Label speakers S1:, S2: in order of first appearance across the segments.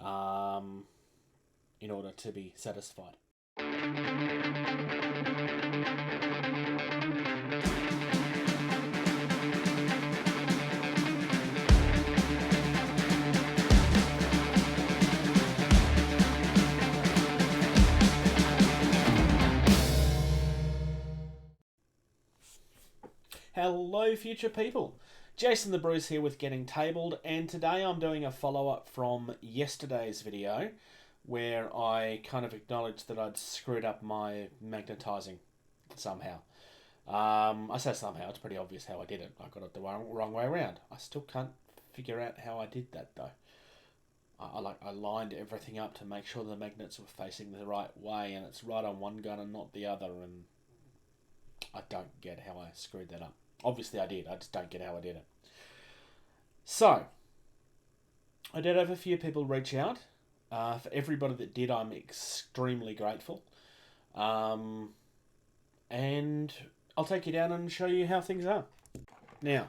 S1: in order to be satisfied. Hello future people, Jason the Bruce here with Getting Tabled, and today I'm doing a follow-up from yesterday's video where I kind of acknowledged that I'd screwed up my magnetizing somehow. I say somehow, it's pretty obvious how I did it. I got it the wrong way around. I still can't figure out how I did that though. I lined everything up to make sure the magnets were facing the right way, and it's right on one gun and not the other, and I don't get how I screwed that up. Obviously I did, I just don't get how I did it. So, I did have a few people reach out. For everybody that did, I'm extremely grateful. And I'll take you down and show you how things are. Now,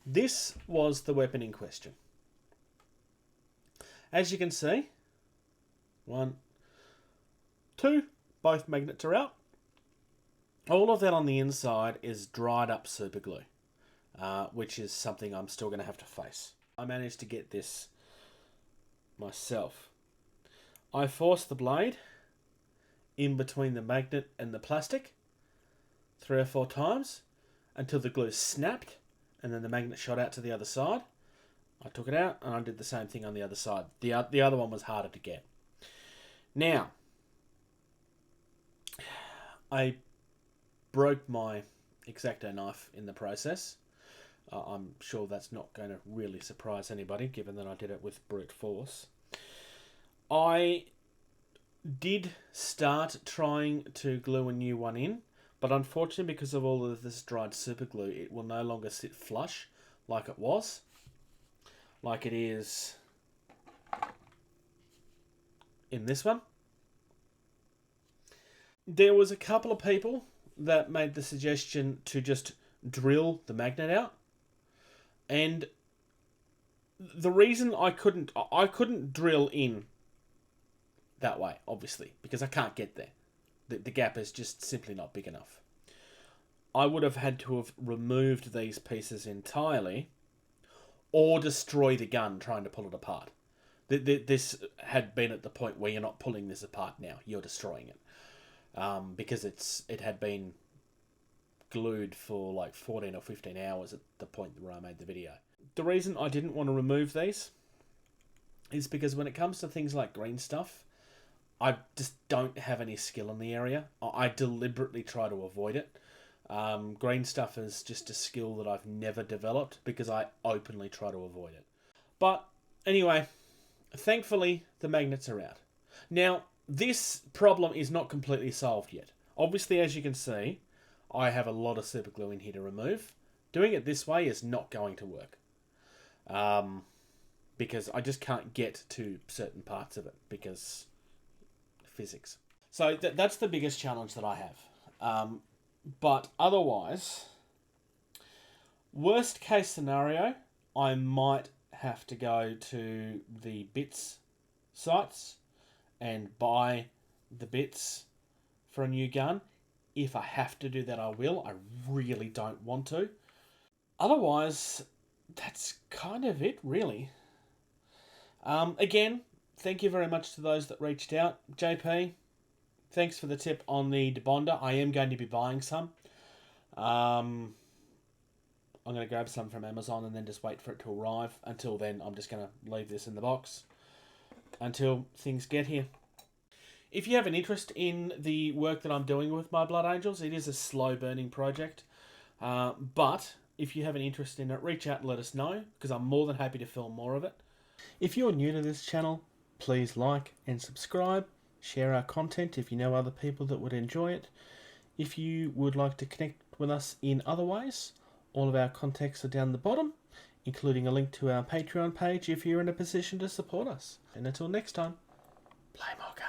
S1: this was the weapon in question. As you can see, 1, 2, both magnets are out. All of that on the inside is dried up super glue, which is something I'm still going to have to face. I managed to get this myself. I forced the blade in between the magnet and the plastic 3 or 4 times until the glue snapped, and then the magnet shot out to the other side. I took it out and I did the same thing on the other side. The other one was harder to get. Now, I broke my X-Acto knife in the process. I'm sure that's not going to really surprise anybody, given that I did it with brute force. I did start trying to glue a new one in, but unfortunately, because of all of this dried super glue, it will no longer sit flush like it was. Like it is in this one. There was a couple of people that made the suggestion to just drill the magnet out, and the reason I couldn't drill in that way, obviously, because I can't get there. The gap is just simply not big enough. I would have had to have removed these pieces entirely or destroy the gun trying to pull it apart. This had been at the point where you're not pulling this apart now, you're destroying it. Because it had been glued for like 14 or 15 hours at the point where I made the video. The reason I didn't want to remove these is because when it comes to things like green stuff, I just don't have any skill in the area. I deliberately try to avoid it. Green stuff is just a skill that I've never developed because I openly try to avoid it. But anyway, thankfully the magnets are out. Now, this problem is not completely solved yet. Obviously, as you can see, I have a lot of super glue in here to remove. Doing it this way is not going to work. Because I just can't get to certain parts of it because physics. So that's the biggest challenge that I have. But otherwise, worst case scenario, I might have to go to the bits sites and buy the bits for a new gun. If I have to do that, I will. I really don't want to. Otherwise, that's kind of it, really. Again, thank you very much to those that reached out. JP, thanks for the tip on the debonder. I am going to be buying some. I'm going to grab some from Amazon and then just wait for it to arrive. Until then, I'm just going to leave this in the box until things get here. If you have an interest in the work that I'm doing with my Blood Angels, it is a slow burning project. But if you have an interest in it, reach out and let us know, because I'm more than happy to film more of it. If you're new to this channel, please like and subscribe. Share our content if you know other people that would enjoy it. If you would like to connect with us in other ways, all of our contacts are down the bottom, including a link to our Patreon page if you're in a position to support us. And until next time, play more games.